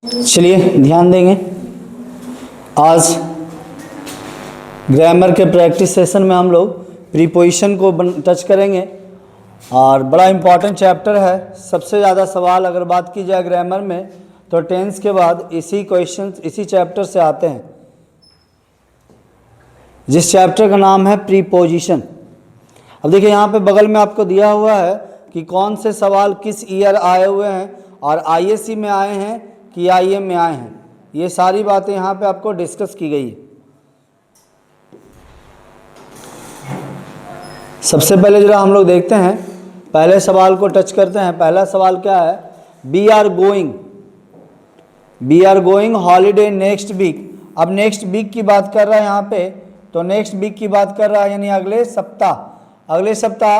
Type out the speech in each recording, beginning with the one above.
चलिए ध्यान देंगे। आज ग्रामर के प्रैक्टिस सेशन में हम लोग प्रीपोजिशन को टच करेंगे और बड़ा इम्पॉर्टेंट चैप्टर है। सबसे ज़्यादा सवाल अगर बात की जाए ग्रामर में तो टेंस के बाद इसी क्वेश्चन इसी चैप्टर से आते हैं, जिस चैप्टर का नाम है प्रीपोजिशन। अब देखिए यहाँ पे बगल में आपको दिया हुआ है कि कौन से सवाल किस ईयर आए हुए हैं और आईएससी में आए हैं कि आईएम में आए हैं। ये सारी बातें यहाँ पे आपको डिस्कस की गई है। सबसे पहले जरा हम लोग देखते हैं, पहले सवाल को टच करते हैं। पहला सवाल क्या है? We are going holiday next week. अब नेक्स्ट वीक की बात कर रहा है यहाँ पे, तो नेक्स्ट वीक की बात कर रहा है यानी अगले सप्ताह।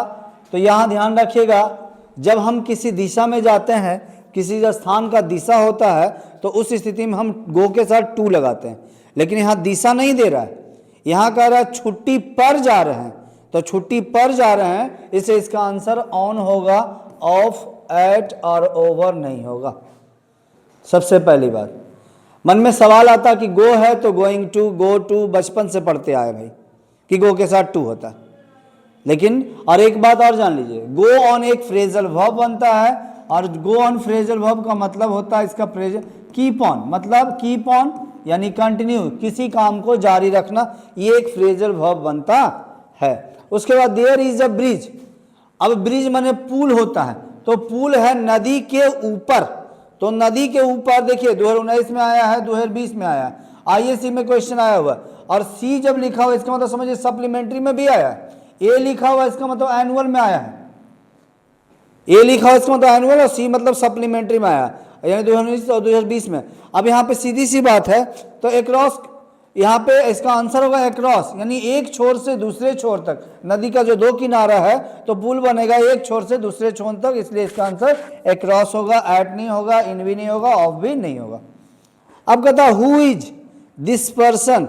तो यहाँ ध्यान रखिएगा, जब हम किसी दिशा में जाते हैं, किसी स्थान का दिशा होता है तो उस स्थिति में हम गो के साथ टू लगाते हैं। लेकिन यहाँ दिशा नहीं दे रहा है, यहाँ कह रहा है छुट्टी पर जा रहे हैं, तो छुट्टी पर जा रहे हैं, इससे इसका आंसर ऑन होगा, ऑफ, एट और ओवर नहीं होगा। सबसे पहली बात मन में सवाल आता कि गो है तो गोइंग टू, गो टू बचपन से पढ़ते आए भाई कि गो के साथ टू होता है। लेकिन और एक बात और जान लीजिए, गो ऑन एक फ्रेजल वर्ब बनता है और गो ऑन फ्रेजल वर्ब का मतलब होता है इसका फ्रेजल कीप ऑन, मतलब कीप ऑन यानी कंटिन्यू, किसी काम को जारी रखना, ये एक फ्रेजल वर्ब बनता है। उसके बाद देयर इज अ ब्रिज। अब ब्रिज माने पुल होता है, तो पुल है नदी के ऊपर, तो नदी के ऊपर देखिए 2019 में आया है, 2020 में आया है, आईएससी में क्वेश्चन आया हुआ। और सी जब लिखा हुआ इसका मतलब समझिए सप्लीमेंट्री में भी आया है। ए लिखा हुआ इसका मतलब एनुअल में आया है, ए लिखा हुआ इसका मतलब एनुअल और सी मतलब सप्लीमेंट्री में आया है, यानी 2019 और 2020 में। अब यहाँ पे सीधी सी बात है, तो एक्रॉस, यहाँ पे इसका आंसर होगा एक्रॉस, यानी एक छोर से दूसरे छोर तक। नदी का जो दो किनारा है तो पुल बनेगा एक छोर से दूसरे छोर तक, इसलिए इसका आंसर एक्रॉस होगा, एट नहीं होगा, इन भी नहीं होगा, ऑफ भी नहीं होगा। अब कहता है हु इज दिस पर्सन।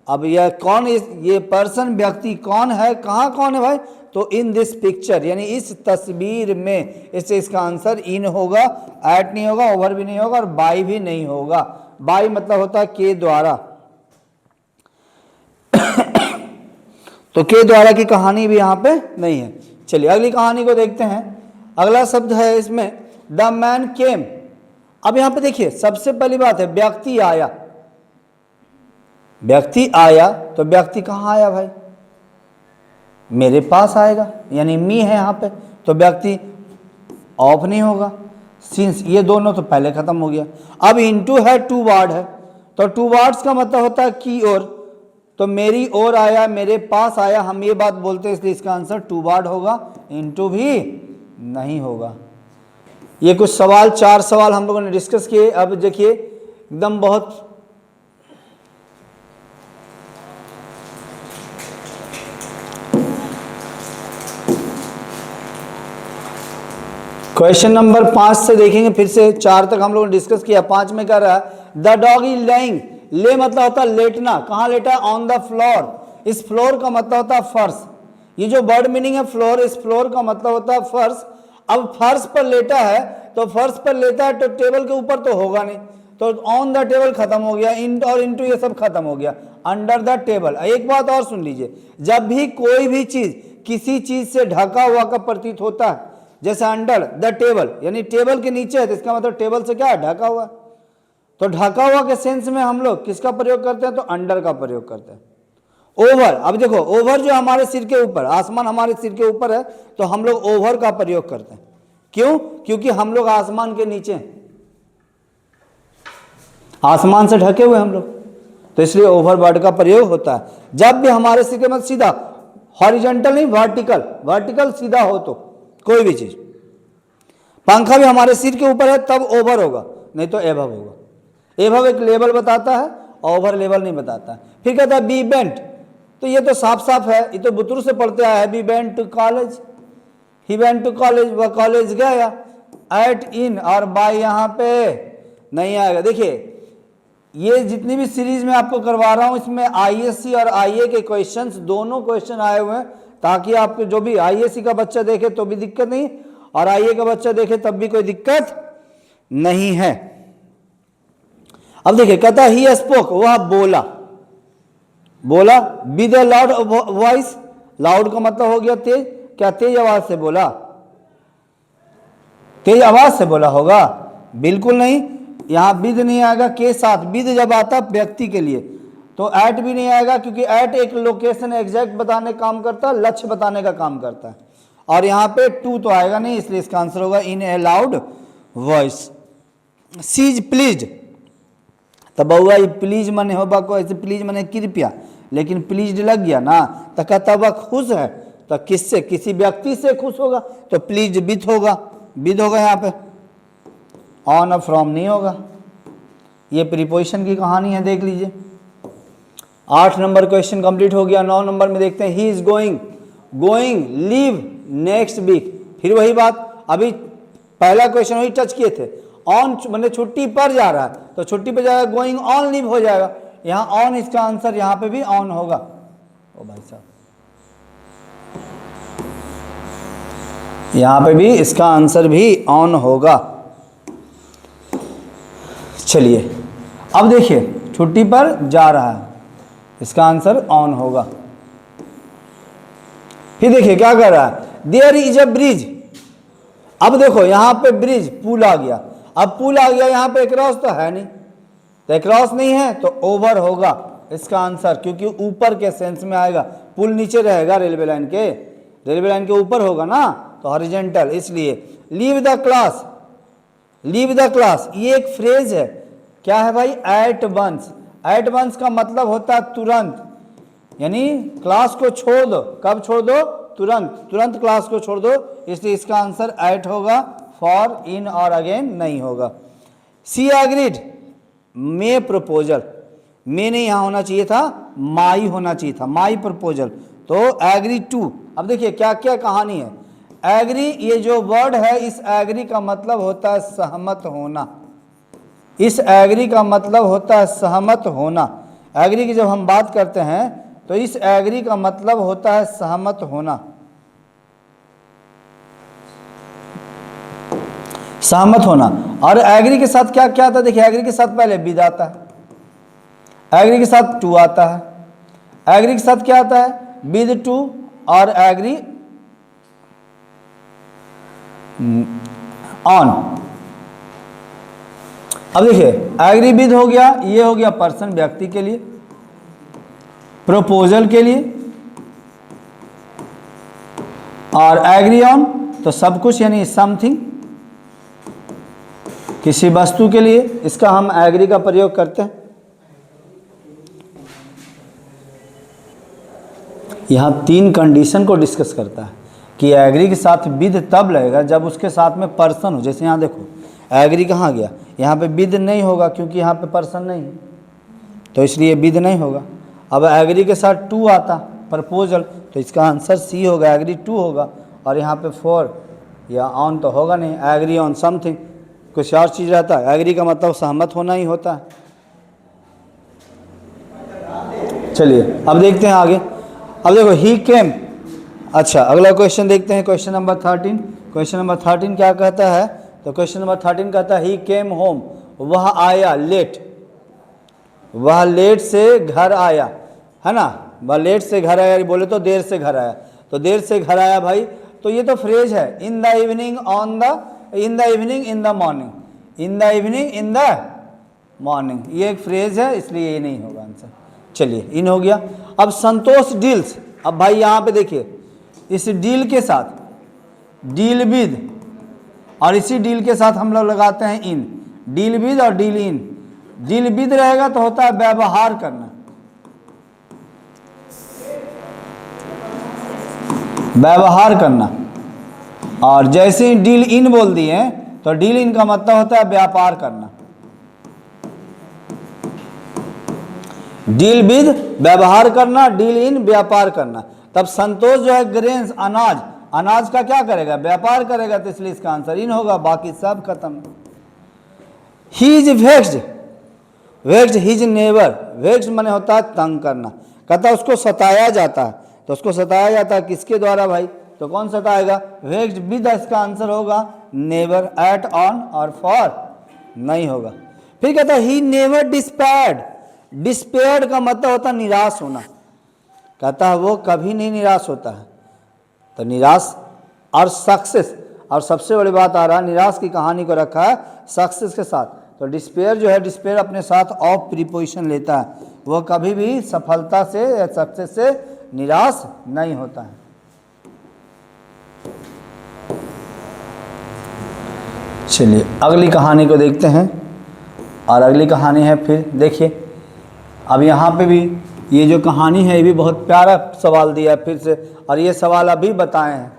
अब यह कौन, ये पर्सन व्यक्ति कौन है, कहाँ कौन है भाई? तो इन दिस पिक्चर यानी इस तस्वीर में, इससे इसका आंसर इन होगा, एट नहीं होगा, ओवर भी नहीं होगा और बाय भी नहीं होगा। बाय मतलब होता है के द्वारा, तो के द्वारा की कहानी भी यहाँ पे नहीं है। चलिए अगली कहानी को देखते हैं। अगला शब्द है इसमें द मैन केम। अब यहाँ पे देखिए सबसे पहली बात है व्यक्ति आया, व्यक्ति आया, तो व्यक्ति कहाँ आया भाई? मेरे पास आएगा, यानी मी है यहाँ पे, तो व्यक्ति ऑफ नहीं होगा, सिंस ये दोनों तो पहले खत्म हो गया। अब इनटू है, टू वर्ड है, तो टू वर्ड्स का मतलब होता है की ओर, तो मेरी ओर आया, मेरे पास आया, हम ये बात बोलते हैं, इसलिए इसका आंसर टू वर्ड होगा, इनटू भी नहीं होगा। ये कुछ सवाल, 4 सवाल हम लोगों ने डिस्कस किए। अब देखिए एकदम बहुत क्वेश्चन नंबर 5 से देखेंगे, फिर से 4 तक हम लोगों ने डिस्कस किया। 5 में कह रहा है द डॉग इज लेइंग। ले मतलब होता है लेटना, कहाँ लेटा है? On the floor. इस फ्लोर का मतलब होता है फर्श। ये जो वर्ड मीनिंग है फ्लोर, इस फ्लोर का मतलब होता है फर्श। अब फर्श पर लेटा है, तो फर्श पर लेटा है तो टेबल के ऊपर तो होगा नहीं, तो ऑन द टेबल खत्म हो गया, इन और इनटू ये सब खत्म हो गया, अंडर द टेबल। एक बात और सुन लीजिए, जब भी कोई भी चीज किसी चीज से ढका हुआ का प्रतीत होता है, जैसे अंडर द टेबल यानी टेबल के नीचे है, तो इसका मतलब टेबल से क्या है? ढका हुआ। तो ढका हुआ के सेंस में हम लोग किसका प्रयोग करते हैं? तो अंडर का प्रयोग करते हैं। ओवर, अब देखो ओवर जो हमारे सिर के ऊपर, आसमान हमारे सिर के ऊपर है, तो हम लोग ओवर का प्रयोग करते हैं। क्यों? क्योंकि हम लोग आसमान के नीचे हैं, आसमान से ढके हुए हम लोग, तो इसलिए ओवर वर्ड का प्रयोग होता है। जब भी हमारे सिर के मतलब सीधा, हॉरिजॉन्टल नहीं, वर्टिकल, वर्टिकल सीधा हो तो कोई भी चीज, पंखा भी हमारे सिर के ऊपर है तब ओवर होगा, नहीं तो एभव होगा। एभव एक लेवल बताता है, ओवर लेवल नहीं बताता है। फिर कहता है बी बेंट, तो ये तो साफ साफ है, ये तो बुतरू से पढ़ते आया है। We went to college, he went to college, वह कॉलेज गया। एट, इन और बाय यहाँ पे नहीं आएगा। देखिए ये जितनी भी सीरीज में आपको करवा रहा हूं, इसमें आईएससी और आईए के क्वेश्चंस, दोनों क्वेश्चन आए हुए हैं, ताकि आपको जो भी आईएससी का बच्चा देखे तो भी दिक्कत नहीं, और आईए का बच्चा देखे तब भी कोई दिक्कत नहीं है। अब देखिए कहता ही स्पोक, वह बोला, बोला with A loud voice, loud का मतलब हो गया तेज, क्या तेज आवाज से बोला, तेज आवाज से बोला होगा, बिल्कुल नहीं, यहां विद नहीं आएगा, के साथ, विद जब आता व्यक्ति के लिए तो एट भी नहीं आएगा, क्योंकि एट एक लोकेशन एग्जैक्ट बताने का काम करता है, लक्ष्य बताने का काम करता है, और यहां पे टू तो आएगा नहीं, इसलिए इसका आंसर होगा in a loud voice. She is pleased, तब बउआ प्लीज मने होगा को ऐसे, प्लीज मने कृपया, लेकिन प्लीज लग गया ना, तो कहता वह खुश है, तो किससे, किसी व्यक्ति से खुश होगा, तो प्लीज विथ होगा, विद होगा यहाँ पे, ऑन और फ्रॉम नहीं होगा। ये प्रीपोजिशन की कहानी है, देख लीजिए। 8 नंबर क्वेश्चन कंप्लीट हो गया। 9 नंबर में देखते हैं, he is going, going leave next week, फिर वही बात, अभी पहला क्वेश्चन वही टच किए थे, ऑन मतलब छुट्टी पर जा रहा है, तो छुट्टी पर जाएगा, गोइंग ऑन लीव हो जाएगा, यहाँ ऑन, इसका आंसर यहाँ पे भी ऑन होगा। ओ भाई साहब, यहाँ पे भी इसका आंसर भी ऑन होगा। चलिए अब देखिए, छुट्टी पर जा रहा है, इसका आंसर ऑन होगा। फिर देखिए क्या कर रहा है, देयर इज अ ब्रिज, अब देखो यहाँ पे ब्रिज, पुल आ गया, अब पुल आ गया, यहाँ पे क्रॉस तो है नहीं, तो क्रॉस नहीं है तो ओवर होगा इसका आंसर, क्योंकि ऊपर के सेंस में आएगा, पुल नीचे रहेगा रेलवे लाइन के, रेलवे लाइन के ऊपर होगा ना, तो हॉरिजॉन्टल, इसलिए leave the class, leave the class ये एक फ्रेज है, क्या है भाई, एट वंस, एट वंस का मतलब होता है तुरंत, यानी क्लास को छोड़ दो, कब छोड़ दो, तुरंत, तुरंत क्लास को छोड़ दो, इसलिए इसका आंसर एट होगा, फॉर, इन और अगेन नहीं होगा। सी एग्रीड, मे प्रपोजल, मे नहीं यहां होना चाहिए था, माई होना चाहिए था, माई प्रपोजल, तो एग्री टू। अब देखिए क्या क्या कहानी है, एग्री ये जो वर्ड है, इस एग्री का मतलब होता है सहमत होना, इस एग्री का मतलब होता है सहमत होना, एग्री की जब हम बात करते हैं तो इस एग्री का मतलब होता है सहमत होना, सहमत होना। और एग्री के साथ क्या क्या आता है, देखिए एग्री के साथ पहले विद आता है, एग्री के साथ टू आता है, एग्री के साथ क्या आता है, विद टू, और एग्री ऑन। अब देखिए एग्री विद हो गया, ये हो गया पर्सन, व्यक्ति के लिए, प्रपोजल के लिए, और एग्री ऑन तो सब कुछ यानी समथिंग, किसी वस्तु के लिए, इसका हम एग्री का प्रयोग करते हैं। यहां 3 कंडीशन को डिस्कस करता है कि एग्री के साथ विद तब लगेगा जब उसके साथ में पर्सन हो, जैसे यहां देखो एग्री कहाँ गया, यहाँ पे विद नहीं होगा क्योंकि यहाँ पे पर्सन नहीं है, तो इसलिए विद नहीं होगा। अब एग्री के साथ टू आता, प्रपोजल, तो इसका आंसर सी होगा, एग्री टू होगा, और यहाँ पे फॉर या ऑन तो होगा नहीं, एग्री ऑन समथिंग, कुछ और चीज़ रहता है, एग्री का मतलब सहमत होना ही होता है। चलिए अब देखते हैं आगे। अब देखो ही केम, अच्छा अगला क्वेश्चन देखते हैं, क्वेश्चन नंबर 13। क्वेश्चन नंबर 13 क्या कहता है, तो क्वेश्चन नंबर 13 कहता है ही केम होम, वह आया लेट, वह लेट से घर आया, है ना, वह लेट से घर आया, बोले तो देर से घर आया, तो देर से घर आया भाई, तो ये तो फ्रेज है, in the evening on the, in the evening in the morning, in the evening in the morning, ये एक फ्रेज है, इसलिए ये नहीं होगा आंसर। चलिए इन हो गया। अब संतोष डील्स, अब भाई यहाँ पे देखिए इस डील के साथ डील विद, और इसी डील के साथ हम लोग लगाते हैं इन, डील विद और डील इन, डील विद रहेगा तो होता है व्यवहार करना, व्यवहार करना, और जैसे ही डील इन बोल दिए तो डील इन का मतलब होता है व्यापार करना, डील विद व्यवहार करना, डील इन व्यापार करना। तब संतोष जो है ग्रेन्स अनाज, अनाज का क्या करेगा, व्यापार करेगा, तो इसलिए इसका आंसर इन होगा, बाकी सब खत्म। He is vexed, vexed his neighbour, vexed माने होता है तंग करना, कहता है उसको सताया जाता है, तो उसको सताया जाता है किसके द्वारा भाई, तो कौन सताएगा, वेक्स्ड विद, इसका आंसर होगा नेबर, एट, ऑन और फॉर नहीं होगा। फिर कहता है ही नेवर डिस्पेयर्ड। डिस्पेयर्ड का मतलब होता है निराश होना। कहता है वो कभी नहीं निराश होता है। तो निराश और सक्सेस, और सबसे बड़ी बात आ रहा है निराश की कहानी को रखा है सक्सेस के साथ। तो डिस्पेयर जो है, डिस्पेयर अपने साथ ऑफ प्रीपोजिशन लेता है, वो कभी भी सफलता से या सक्सेस से निराश नहीं होता है। चलिए अगली कहानी को देखते हैं। और अगली कहानी है, फिर देखिए अब यहाँ पे भी ये जो कहानी है ये भी बहुत प्यारा सवाल दिया है फिर से, और ये सवाल अभी बताए हैं।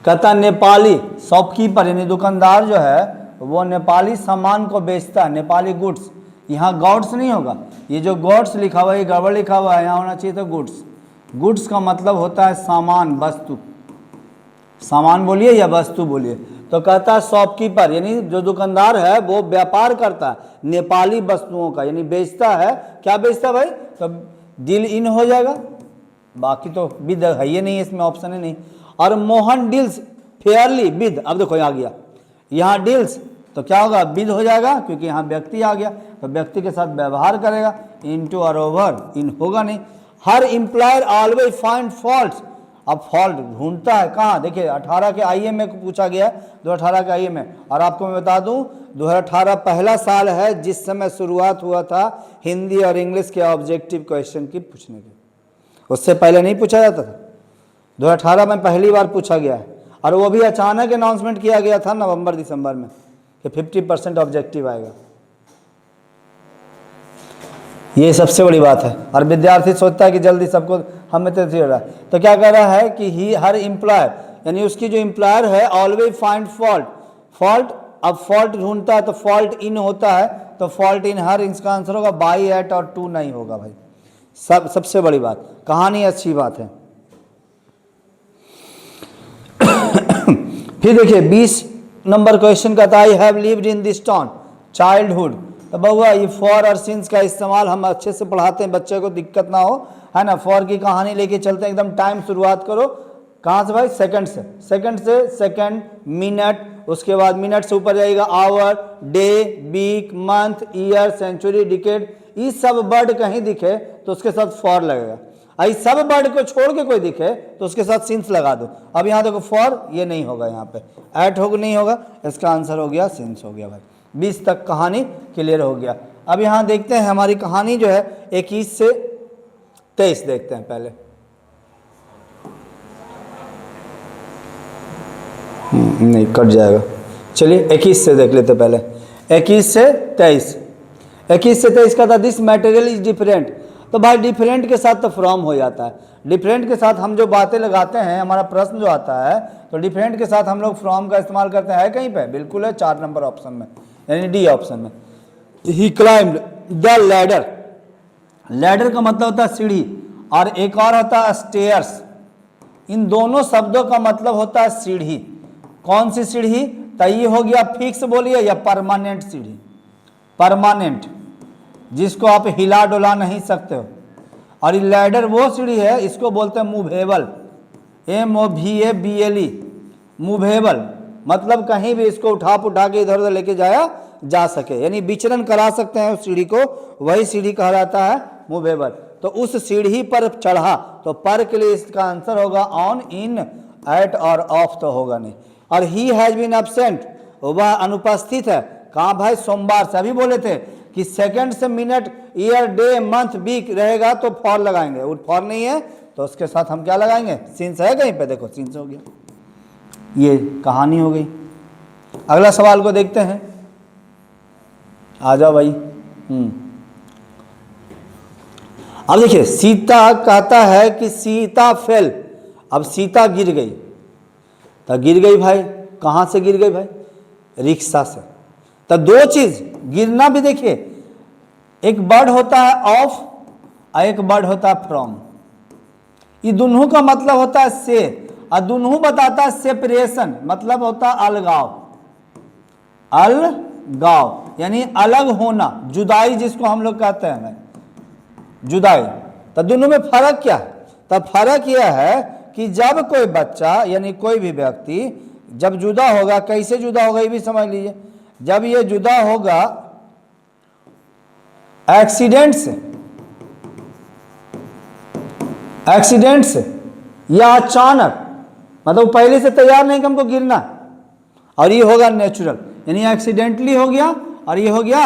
कहता नेपाली शॉपकीपर यानी दुकानदार जो है वो नेपाली सामान को बेचता है, नेपाली गुड्स। यहाँ गॉड्स नहीं होगा, ये जो गॉड्स लिखा हुआ है ये गड़बड़ लिखा हुआ है, यहाँ होना चाहिए था गुड्स। गुड्स का मतलब होता है सामान, वस्तु। सामान बोलिए या वस्तु बोलिए। तो कहता है शॉपकीपर यानी जो दुकानदार है वो व्यापार करता है नेपाली वस्तुओं का, यानी बेचता है। क्या बेचता है भाई? तो डील इन हो जाएगा, बाकी तो विद है ही नहीं, इसमें ऑप्शन ही नहीं। और मोहन डील्स फेयरली विद, अब देखो यहाँ आ गया, यहाँ डील्स तो क्या होगा? विद हो जाएगा, क्योंकि यहाँ व्यक्ति आ गया तो व्यक्ति के साथ व्यवहार करेगा। इनटू और ओवर, इन होगा नहीं। हर एम्प्लॉयर ऑलवेज फाइंड फॉल्ट्स। अब फॉल्ट ढूंढता है कहाँ? देखिए 18 के आईए में पूछा गया, 2018 के आईए में। और आपको मैं बता दूं 2018 पहला साल है जिस समय शुरुआत हुआ था हिंदी और इंग्लिश के ऑब्जेक्टिव क्वेश्चन की पूछने के। उससे पहले नहीं पूछा जाता था, 2018 में पहली बार पूछा गया है। और वो भी अचानक अनाउंसमेंट किया गया था नवंबर दिसंबर में कि 50% ऑब्जेक्टिव आएगा। ये सबसे बड़ी बात है। और विद्यार्थी सोचता है कि जल्दी सबको हमें तो रहा है। तो क्या कह रहा है कि ही हर एम्प्लॉयर यानी उसकी जो एम्प्लॉयर है ऑलवेज फाइंड फॉल्ट। फॉल्ट, अब फॉल्ट ढूंढता है तो फॉल्ट इन होता है, तो फॉल्ट इन हर इसका आंसर होगा, बाई, एट और टू नहीं होगा भाई। सबसे बड़ी बात, कहानी अच्छी बात है। फिर देखिए 20 नंबर क्वेश्चन का था, I have lived in this town childhood. तो बहुआ ये फॉर और सिंस का इस्तेमाल हम अच्छे से पढ़ाते हैं, बच्चे को दिक्कत ना हो, है ना। फॉर की कहानी लेके चलते हैं एकदम। टाइम शुरुआत करो कहाँ से भाई? सेकंड से। सेकंड से सेकंड, मिनट, उसके बाद मिनट से ऊपर जाएगा hour, day, week, month, year, century, decade. ये सब वर्ड कहीं दिखे तो उसके साथ फॉर लगेगा। आई सब वर्ड को छोड़ के कोई दिखे तो उसके साथ सिंस लगा दो। अब यहाँ देखो फॉर ये नहीं होगा, यहाँ पे एट होगा नहीं होगा, इसका आंसर हो गया सिंस हो गया भाई। 20 तक कहानी क्लियर हो गया। अब यहाँ देखते हैं हमारी कहानी जो है 21 से 23 देखते हैं पहले। नहीं कट जाएगा, चलिए 21 से देख लेते पहले। 21 से 23, 21 से 23 का था दिस मटेरियल इज डिफरेंट। तो भाई डिफरेंट के साथ तो फ्रॉम हो जाता है। डिफरेंट के साथ हम जो बातें लगाते हैं, हमारा प्रश्न जो आता है तो डिफरेंट के साथ हम लोग फ्रॉम का इस्तेमाल करते हैं। कहीं पे? बिल्कुल है, 4 नंबर ऑप्शन में, यानी डी ऑप्शन में। ही क्लाइम्ड द लैडर। लैडर का मतलब होता है सीढ़ी, और एक और होता है स्टेयर्स। इन दोनों शब्दों का मतलब होता है सीढ़ी। कौन सी सीढ़ी? तो ये हो गया फिक्स बोलिए या परमानेंट सीढ़ी। परमानेंट, जिसको आप हिला डुला नहीं सकते हो। और ये लैडर वो सीढ़ी है, इसको बोलते हैं मूवेबल, MOVABLE, मूवेबल। मतलब कहीं भी इसको उठा के इधर उधर लेके जाया जा सके, यानी विचरण करा सकते हैं उस सीढ़ी को, वही सीढ़ी कहा जाता है मूवेबल। तो उस सीढ़ी पर चढ़ा, तो पर के लिए इसका आंसर होगा ऑन, इन, एट और ऑफ तो होगा नहीं। और ही हैज बीन एब्सेंट, वह अनुपस्थित है। कहाँ भाई? सोमवार से। अभी बोले थे कि सेकंड से minute, year, day, month, week रहेगा तो फॉर लगाएंगे। वो फॉर नहीं है तो उसके साथ हम क्या लगाएंगे? सिंस है कहीं पे, देखो सिंस हो गया। ये कहानी हो गई। अगला सवाल को देखते हैं, आ जाओ भाई। अब देखिए सीता कहता है कि सीता फेल। अब सीता गिर गई, तो गिर गई भाई, कहाँ से गिर गई भाई? रिक्शा से। तो दो चीज, गिरना भी देखिए, एक वर्ड होता है ऑफ और एक वर्ड होता है फ्रॉम। ये दोनों का मतलब होता है से, और दोनों बताता है सेपरेशन, मतलब होता है अलगाव। अलगाव यानी अलग होना, जुदाई जिसको हम लोग कहते हैं, जुदाई। तो दोनों में फर्क क्या है? तो फर्क यह है कि जब कोई बच्चा यानी कोई भी व्यक्ति जब जुदा होगा, कैसे जुदा होगा ये भी समझ लीजिए। जब ये जुदा होगा एक्सीडेंट से या अचानक, मतलब पहले से तैयार नहीं कि हमको गिरना, और ये होगा नेचुरल, यानी एक्सीडेंटली हो गया और ये हो गया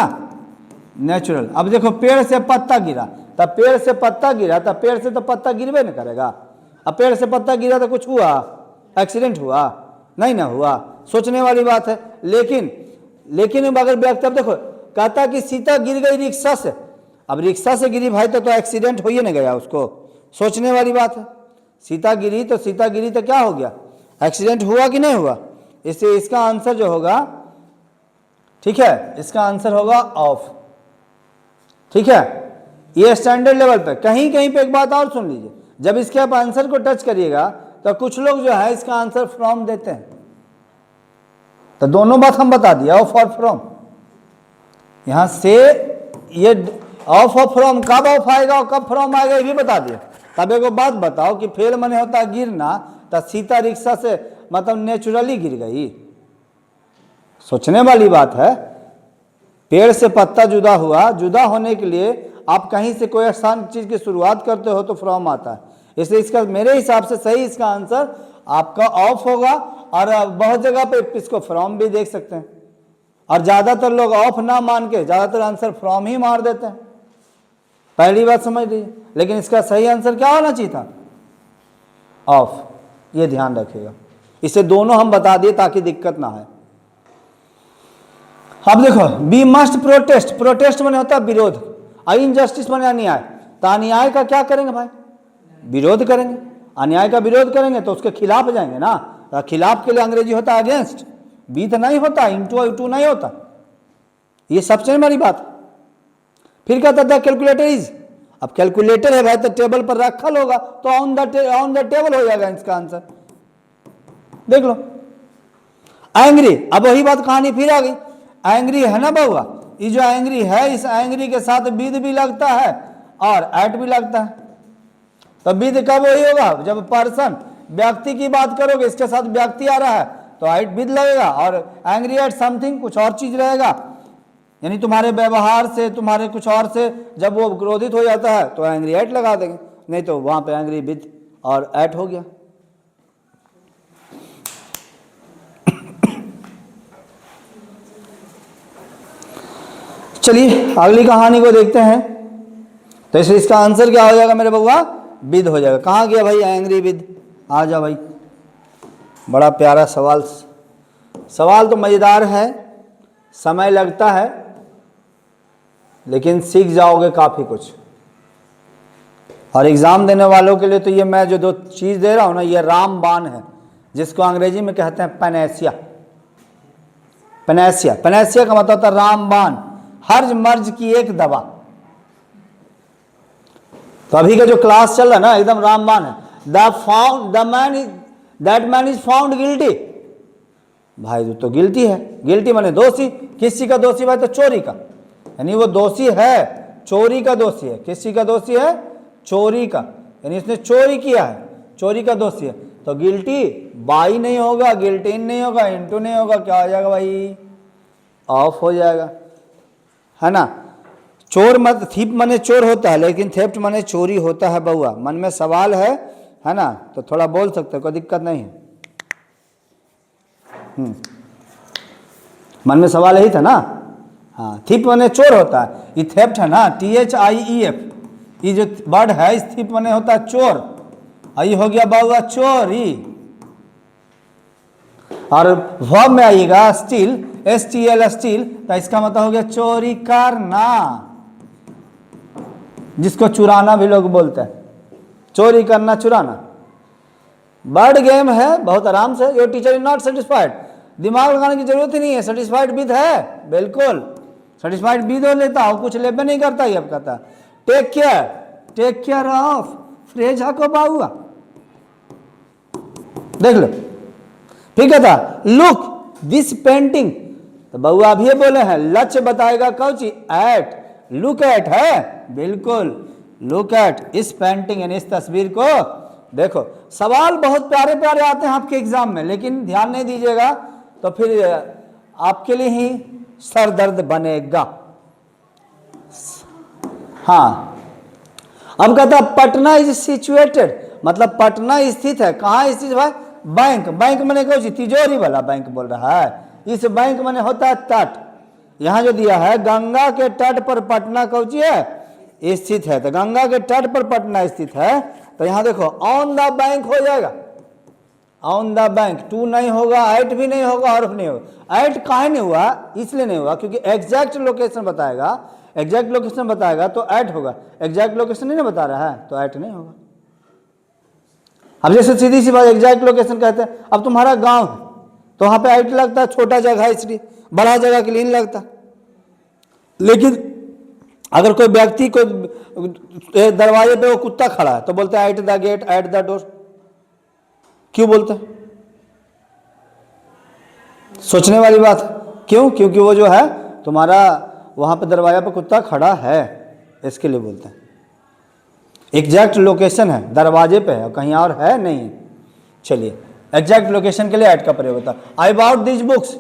नेचुरल। अब देखो पेड़ से पत्ता गिरा, तब पेड़ से पत्ता गिरा, तब पेड़ से तो पत्ता गिरबे न करेगा। अब पेड़ से पत्ता गिरा तो कुछ हुआ, एक्सीडेंट हुआ नहीं ना हुआ, सोचने वाली बात है। लेकिन अगर व्यक्ति, अब देखो कहता कि सीता गिर गई रिक्शा से, अब रिक्शा से गिरी भाई तो एक्सीडेंट हो ही नहीं गया उसको, सोचने वाली बात है। सीता गिरी तो क्या हो गया, एक्सीडेंट हुआ कि नहीं हुआ। इससे इसका आंसर जो होगा, ठीक है, इसका आंसर होगा ऑफ। ठीक है, ये स्टैंडर्ड लेवल पे। कहीं कहीं पे एक बात और सुन लीजिए, जब इसके आप आंसर को टच करिएगा तो कुछ लोग जो है इसका आंसर फ्रॉम देते हैं, तो दोनों बात हम बता दिया, ऑफ और फ्रॉम। यहां से ये ऑफ और फ्रॉम, कब ऑफ आएगा और कब फ्रॉम आएगा ये भी बता दिया। तब एक बात बताओ कि फेल मने होता है गिरना, तो सीता रिक्शा से मतलब नेचुरली गिर गई, सोचने वाली बात है। पेड़ से पत्ता जुदा हुआ, जुदा होने के लिए आप कहीं से कोई आसान चीज की शुरुआत करते हो तो फ्रॉम आता है। इसलिए इसका मेरे हिसाब से सही इसका आंसर आपका ऑफ होगा, और बहुत जगह पे इसको फ्रॉम भी देख सकते हैं, और ज्यादातर लोग ऑफ ना मान के ज्यादातर आंसर फ्रॉम ही मार देते हैं। पहली बात समझ लीजिए, लेकिन इसका सही आंसर क्या होना चाहिए था, ऑफ। ये ध्यान रखिएगा, इसे दोनों हम बता दिए ताकि दिक्कत ना है। अब देखो, बी मस्ट प्रोटेस्ट, प्रोटेस्ट माने होता है विरोध, इनजस्टिस माने अन्याय। तो अन्याय का क्या करेंगे भाई, विरोध करेंगे। अन्याय का विरोध करेंगे तो उसके खिलाफ जाएंगे ना, तो खिलाफ के लिए अंग्रेजी होता है अगेंस्ट, बी तो नहीं होता, इंटू नहीं होता, ये सबसे बड़ी बात। फिर कहता था कैलकुलेटर इज, अब कैलकुलेटर है भाई तो टेबल पर रखल होगा, तो ऑन द टेबल हो जाएगा इसका आंसर, देख लो। एंग्री, अब वही बात कहानी फिर आ गई, एंग्री है ना बउआ, ये जो एंग्री है, इस एंग्री के साथ विद भी लगता है और एट भी लगता है। तो विद कब वही होगा, जब पर्सन व्यक्ति की बात करोगे, इसके साथ व्यक्ति आ रहा है तो एट विद लगेगा, और एंग्री एट समथिंग कुछ और चीज रहेगा, यानी तुम्हारे व्यवहार से, तुम्हारे कुछ और से जब वो क्रोधित हो जाता है तो एंग्री एट लगा देंगे, नहीं तो वहां पे एंग्री विद और एट हो गया। चलिए अगली कहानी को देखते हैं। तो इसका आंसर क्या हो जाएगा मेरे बउआ, विद हो जाएगा। कहाँ गया भाई एंग्री विद, आ जा भाई। बड़ा प्यारा सवाल, सवाल तो मज़ेदार है, समय लगता है लेकिन सीख जाओगे काफ़ी कुछ। और एग्ज़ाम देने वालों के लिए तो ये मैं जो दो चीज़ दे रहा हूँ ना, ये रामबाण है, जिसको अंग्रेजी में कहते हैं पैनेसिया। पैनेसिया, पैनेसिया का मतलब होता है रामबाण, हर्ज मर्ज की एक दवा। तो अभी का जो क्लास चल रहा है ना, एकदम रामबाण है। That man is found guilty, भाई तो गिल्टी है, गिल्टी माने दोषी। किस चीज का दोषी भाई, तो चोरी का, यानी वो दोषी है, चोरी का दोषी है। किस चीज का दोषी है, चोरी का, यानी इसने चोरी किया है, चोरी का दोषी है। तो गिल्टी बाई नहीं होगा, गिल्टीन नहीं होगा, इंटू नहीं होगा, क्या हो जाएगा भाई, ऑफ हो जाएगा, है ना। चोर मत, थीप माने चोर होता है, लेकिन थेफ्ट माने चोरी होता है बउआ। मन में सवाल है ना, तो थोड़ा बोल सकते हो, कोई दिक्कत नहीं है। मन में सवाल यही था ना, हाँ। थीप माने चोर होता है, ये थेफ्ट है ना, THIEF, ये जो वर्ड है इस थीप माने होता है चोर, आई हो गया बउआ चोरी। और वर्ब में आइएगा स्टील, STL स्टील, तो इसका मतलब हो गया चोरी करना, जिसको चुराना भी लोग बोलते हैं, चोरी करना, चुराना। वर्ड गेम है, बहुत आराम से। Your teacher is not satisfied, दिमाग लगाने की जरूरत ही नहीं है, सेटिस्फाइड विद है, बिल्कुल सेटिस्फाइड विद हो लेता हो, कुछ लेबे नहीं करता। ये अब कहता टेक केयर ऑफ फ्रेज को बाउआ, देख लो। ठीक है था, लुक दिस पेंटिंग, तो बउआ अभी बोले हैं, लक्ष्य बताएगा कौची, एट, लुक एट है, बिल्कुल लुक एट इस पेंटिंग, यानी इस तस्वीर को देखो। सवाल बहुत प्यारे प्यारे आते हैं आपके एग्जाम में, लेकिन ध्यान नहीं दीजिएगा तो फिर आपके लिए ही सर दर्द बनेगा। हाँ, अब कहता पटना इज सिचुएटेड, मतलब पटना स्थित है, कहाँ स्थित है? बैंक, बैंक मैंने कौन, तिजोरी वाला बैंक बोल रहा है। इस बैंक मैंने होता है तट, यहाँ जो दिया है गंगा के तट पर पटना कौची है? स्थित है। तो गंगा के तट पर पटना स्थित है, तो यहाँ देखो ऑन द बैंक हो जाएगा, ऑन द बैंक। टू नहीं होगा, एट भी नहीं होगा, हर्फ नहीं होगा। एट काहे नहीं हुआ? इसलिए नहीं हुआ क्योंकि एग्जैक्ट लोकेशन बताएगा, एग्जैक्ट लोकेशन बताएगा तो ऐट होगा। एग्जैक्ट लोकेशन नहीं ना बता रहा है तो ऐट नहीं होगा। अब जैसे सीधी सी बात, एग्जैक्ट लोकेशन कहते हैं, अब तुम्हारा गांव है तो वहां पे ऐट लगता है, छोटा जगह है इसलिए, बड़ा जगह के लिए नहीं लगता। लेकिन अगर कोई व्यक्ति को दरवाजे पे वो कुत्ता खड़ा है तो बोलते हैं at the gate, at the door. क्यों बोलते हैं? सोचने वाली बात है। क्यों? क्योंकि वो जो है तुम्हारा वहां पे दरवाजा पे कुत्ता खड़ा है, इसके लिए बोलते हैं। एग्जैक्ट लोकेशन है, दरवाजे पे है, कहीं और है नहीं। चलिए, एग्जैक्ट लोकेशन के लिए ऐट का प्रयोग होता है। आई बाउट दिस बुक्स,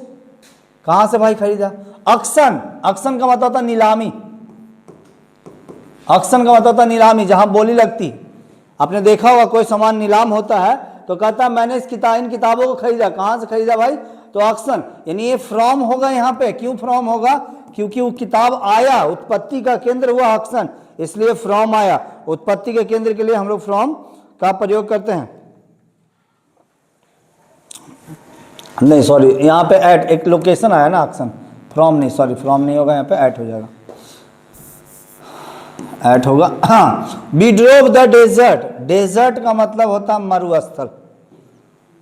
कहां से भाई खरीदा? ऑक्शन, ऑक्शन का मतलब होता नीलामी, ऑक्शन का मतलब होता नीलामी, जहां बोली लगती। आपने देखा होगा कोई सामान नीलाम होता है तो कहता है मैंने इन किताबों को खरीदा। कहां से खरीदा भाई? तो ऑक्शन, यानी ये फ्रॉम होगा यहाँ पे। क्यों फ्रॉम होगा? क्योंकि वो किताब आया, उत्पत्ति का केंद्र हुआ ऑक्शन, इसलिए फ्रॉम आया। उत्पत्ति के केंद्र के लिए हम लोग फ्रॉम का प्रयोग करते हैं। नहीं सॉरी, यहाँ पे एट, एक लोकेशन आया ना ऑक्शन, फ्रॉम नहीं, सॉरी फ्रॉम नहीं होगा, यहाँ पे एट हो जाएगा, एट होगा। हाँ, we drove the desert, desert का मतलब होता है मरुस्थल,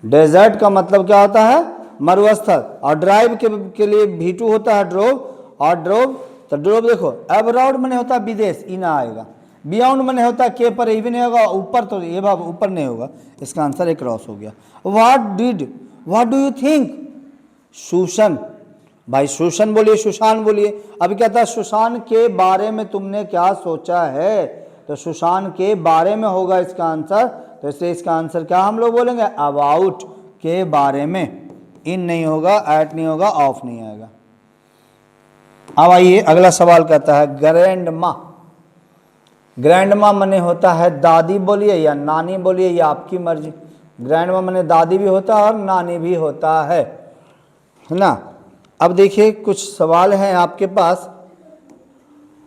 डेजर्ट का मतलब क्या होता है? मरुस्थल। और ड्राइव के लिए V2 होता है ड्रोव, और ड्रोव, तो ड्रोव देखो अब्रॉड मैंने होता है विदेश, ई ना आएगा। बियॉन्ड मैंने होता है के पर, ई भी नहीं होगा, ऊपर तो ये भाव ऊपर नहीं होगा, इसका आंसर एक क्रॉस हो गया। What do you think? Sushan, भाई सुशान बोलिए, सुशान बोलिए। अभी कहता है सुशान के बारे में तुमने क्या सोचा है? तो सुशान के बारे में होगा इसका आंसर, तो इसलिए इसका आंसर क्या हम लोग बोलेंगे? अबाउट, के बारे में। इन नहीं होगा, एट नहीं होगा, ऑफ नहीं आएगा। अब आइए अगला सवाल कहता है ग्रैंड माँ, ग्रैंड माँ मने होता है दादी बोलिए या नानी बोलिए, या आपकी मर्जी। ग्रैंड माँ मने दादी भी होता है और नानी भी होता है ना। अब देखिए कुछ सवाल हैं आपके पास।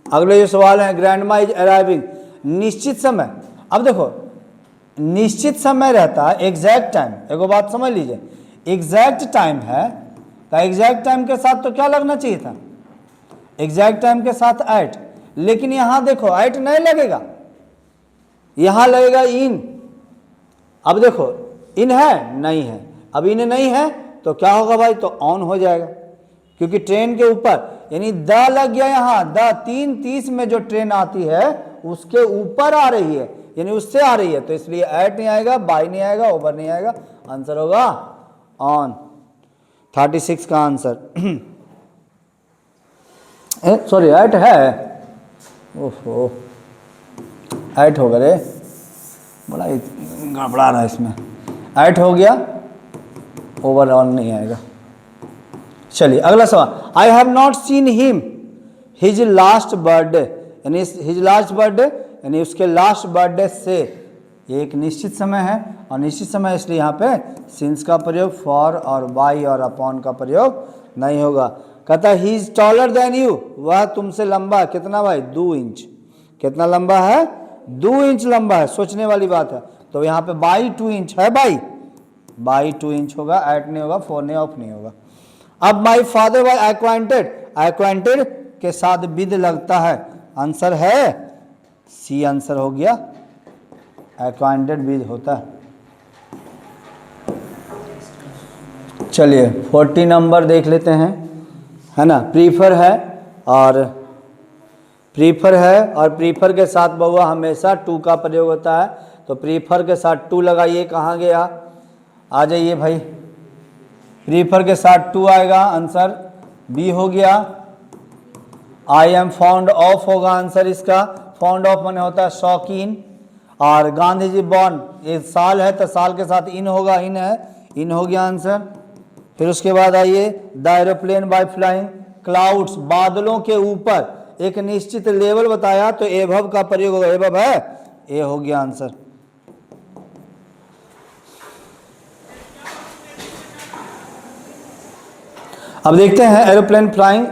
अगले जो सवाल हैं, ग्रैंड माँ इज अराइविंग, निश्चित समय। अब देखो निश्चित समय रहता है, एग्जैक्ट टाइम। एगो बात समझ लीजिए, एग्जैक्ट टाइम है तो एग्जैक्ट टाइम के साथ तो क्या लगना चाहिए था? एग्जैक्ट टाइम के साथ एट, लेकिन यहां देखो एट नहीं लगेगा, यहां लगेगा इन। अब देखो इन है नहीं है, अब इन नहीं है तो क्या होगा भाई? तो ऑन हो जाएगा, क्योंकि ट्रेन के ऊपर यानी द लग गया यहाँ। द 3:30 में जो ट्रेन आती है उसके ऊपर आ रही है, यानी उससे आ रही है, तो इसलिए एट नहीं आएगा, बाई नहीं आएगा, ओवर नहीं आएगा, आंसर होगा ऑन। 36 का आंसर सॉरी एट है, ओहो एट होगा रे, बड़ा गड़बड़ा रहा है इसमें। एट हो गया, ओवर ऑन नहीं आएगा। चलिए अगला सवाल, I have not seen him his last birthday, यानी हिज लास्ट बर्थडे यानी उसके लास्ट बर्थडे से, ये एक निश्चित समय है और निश्चित समय इसलिए यहाँ पे सिंस का प्रयोग, फॉर और बाई और अपॉन का प्रयोग नहीं होगा। कहता है he is taller than you, वह तुमसे लंबा, कितना भाई? 2 इंच। कितना लंबा है? 2 इंच लंबा है। सोचने वाली बात है, तो यहाँ पे बाई 2 इंच है, बाई 2 इंच होगा, एट नहीं होगा, फोर नहीं, ऑफ नहीं होगा। अब माई फादर वाज एक्वाइंटेड, एक्वाइंटेड के साथ विद लगता है, आंसर है सी, आंसर हो गया, एक्वाइंटेड विद होता है। चलिए 40 नंबर देख लेते हैं, है ना। प्रीफर है और प्रीफर के साथ बहुआ हमेशा टू का प्रयोग होता है, तो प्रीफर के साथ टू लगाइए। कहाँ गया? आ जाइए भाई, प्रीफर के साथ टू आएगा, आंसर बी हो गया। आई एम फॉन्ड ऑफ होगा आंसर इसका, फॉन्ड ऑफ माने होता है शौकीन। और गांधी जी बॉर्न, ये साल है तो साल के साथ इन होगा, इन है, इन हो गया आंसर। फिर उसके बाद आइए the aeroplane by flying, clouds, बादलों के ऊपर एक निश्चित लेवल बताया तो एभव का प्रयोग होगा। एभव है, ए हो गया आंसर। अब देखते हैं aeroplane flying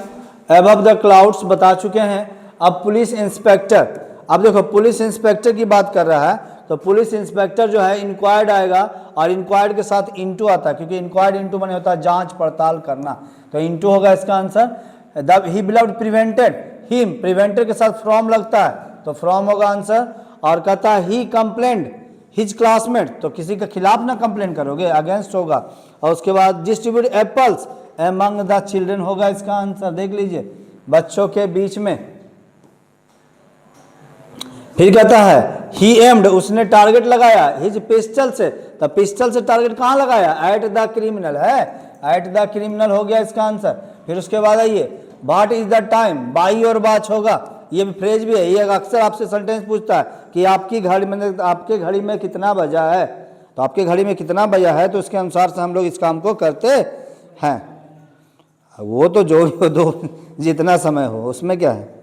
above the clouds बता चुके हैं। अब पुलिस इंस्पेक्टर, अब देखो पुलिस इंस्पेक्टर की बात कर रहा है तो पुलिस इंस्पेक्टर जो है इंक्वायर्ड आएगा और इंक्वायर्ड के साथ इनटू आता है, क्योंकि इंक्वायर्ड इनटू माने होता है जांच पड़ताल करना, तो इनटू होगा इसका answer. The he beloved prevented, him prevented के साथ फ्रॉम लगता है तो फ्रॉम होगा आंसर। और कहता है ही कंप्लेंड हिज क्लासमेट, तो किसी के खिलाफ ना कंप्लेन करोगे, अगेंस्ट होगा। और उसके बाद distribute apples among the children होगा इसका आंसर। देख लीजिए बच्चों के बीच में। फिर कहता है ही एम्ड, उसने टारगेट लगाया, हिज पिस्टल से, तो पिस्टल से टारगेट कहाँ लगाया, एट द क्रिमिनल है, एट द क्रिमिनल हो गया इसका आंसर। फिर उसके बाद आइए what is the time, by और बाच होगा, ये भी फ्रेज भी है, ये अक्सर आपसे सेंटेंस पूछता है कि आपकी घड़ी में, आपके घड़ी में कितना बजा है, तो आपके घड़ी में कितना बजा है तो उसके अनुसार से हम लोग इस काम को करते हैं। वो तो जो दो जितना समय हो उसमें क्या है।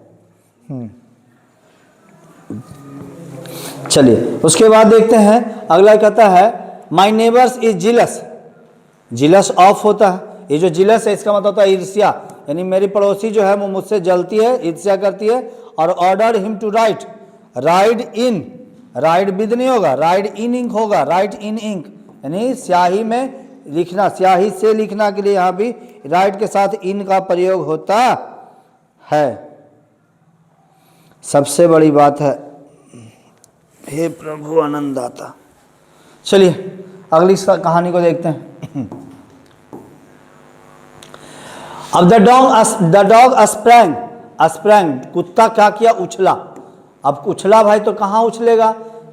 चलिए उसके बाद देखते हैं अगला कहता है माई neighbours is jealous, jealous of होता है, ये जो जिलस है इसका मतलब होता है ईर्ष्या, यानी मेरी पड़ोसी जो है वो मुझसे जलती है, ईर्ष्या करती है। और order him to write, ride in, ride with नहीं होगा, राइड इन इंक होगा, राइट इन इंक, यानी स्याही में लिखना, स्याही से लिखना के लिए यहाँ भी राइट के साथ इन का प्रयोग होता है। सबसे बड़ी बात है, हे प्रभु आनंद आता। चलिए अगली कहानी को देखते हैं। अब द डॉग स्प्रैंग, स्प्रैंग कुत्ता क्या किया, उछला। अब उछला भाई तो कहाँ उछलेगा,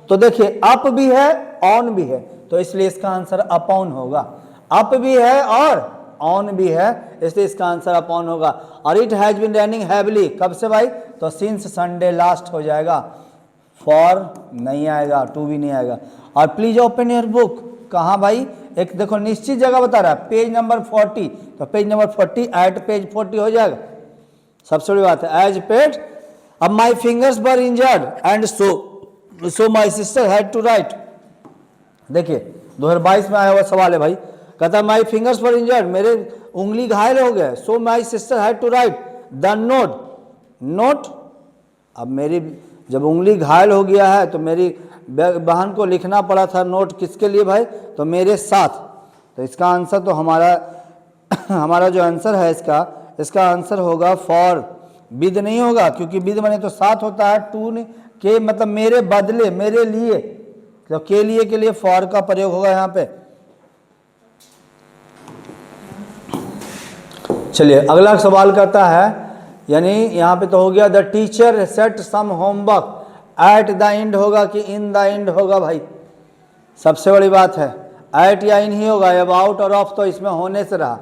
तो देखिए अप भी है ऑन भी है, तो इसलिए इसका आंसर अपॉन होगा। अप भी है और ऑन भी है, इसलिए इसका आंसर अपॉन होगा। और it has been raining heavily, कब से भाई, तो सिंस संडे लास्ट हो जाएगा, फॉर नहीं आएगा, टू भी नहीं आएगा। और प्लीज ओपन योर बुक, कहाँ भाई, एक देखो निश्चित जगह बता रहा है, पेज नंबर 40, तो पेज नंबर 40 एट पेज 40 हो जाएगा। सबसे बड़ी बात है एज पेड। अब my fingers were injured and so my sister had to write. देखिए 2022 में आया हुआ सवाल है भाई, कहता है माई फिंगर्स वर इंजर्ड, मेरे उंगली घायल हो गए, so my sister had to write the note, note. अब मेरी जब उंगली घायल हो गया है तो मेरी बहन को लिखना पड़ा था नोट, किसके लिए भाई, तो मेरे साथ। तो इसका आंसर तो हमारा जो आंसर है इसका आंसर होगा फॉर, विद नहीं होगा, क्योंकि विद माने तो साथ होता है, टू ने के मतलब मेरे बदले, मेरे लिए, तो के लिए फॉर का प्रयोग होगा यहाँ पे। चलिए अगला सवाल करता है, यानी यहाँ पे तो हो गया the teacher set some homework, at the end होगा कि इन द एंड होगा भाई, सबसे बड़ी बात है एट या इन ही होगा, अबाउट और ऑफ तो इसमें होने से रहा,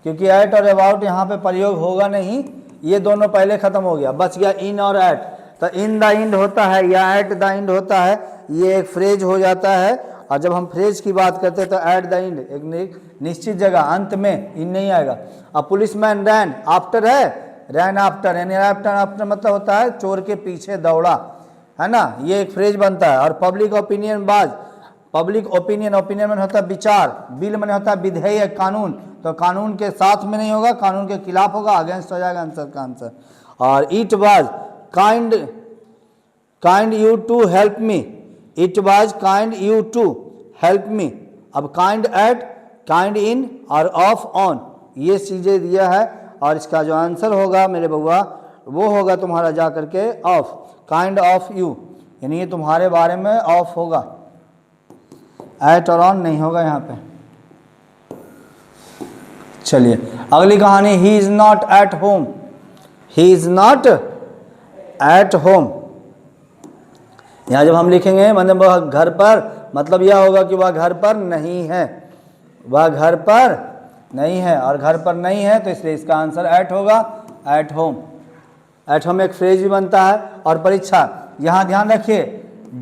क्योंकि एट और अबाउट यहाँ पे प्रयोग होगा नहीं, ये दोनों पहले खत्म हो गया, बच गया इन और एट। तो इन द एंड होता है या एट द एंड होता है, ये एक फ्रेज हो जाता है। और जब हम फ्रेज की बात करते हैं तो एट द एंड एक निश्चित जगह अंत में इन नहीं आएगा। अब पुलिसमैन रैन आफ्टर है, रैन आफ्टर, यानी आफ्टर मतलब होता है चोर के पीछे दौड़ा, है ना, ये एक फ्रेज बनता है। और पब्लिक ओपिनियन बाज, पब्लिक ओपिनियन, ओपिनियन में होता है विचार, बिल में होता है विधेयक कानून, तो कानून के साथ में नहीं होगा, कानून के खिलाफ होगा, अगेंस्ट हो जाएगा आंसर का आंसर। और it was kind you to help me, it was kind you to help me. अब काइंड एट, काइंड इन और ऑफ ऑन, ये चीजें दिया है। और इसका जो आंसर होगा मेरे बउआ वो होगा तुम्हारा जा करके ऑफ, काइंड ऑफ यू, यानी ये तुम्हारे बारे में ऑफ होगा, एट और ऑन नहीं होगा यहाँ पे। चलिए अगली कहानी, he is not at home, he is not at home. यहाँ जब हम लिखेंगे मतलब वह घर पर, मतलब यह होगा कि वह घर पर नहीं है, वह घर पर नहीं है, और घर पर नहीं है तो इसलिए इसका आंसर एट होगा, एट होम। एट होम एक फ्रेज भी बनता है। और परीक्षा, यहाँ ध्यान रखिए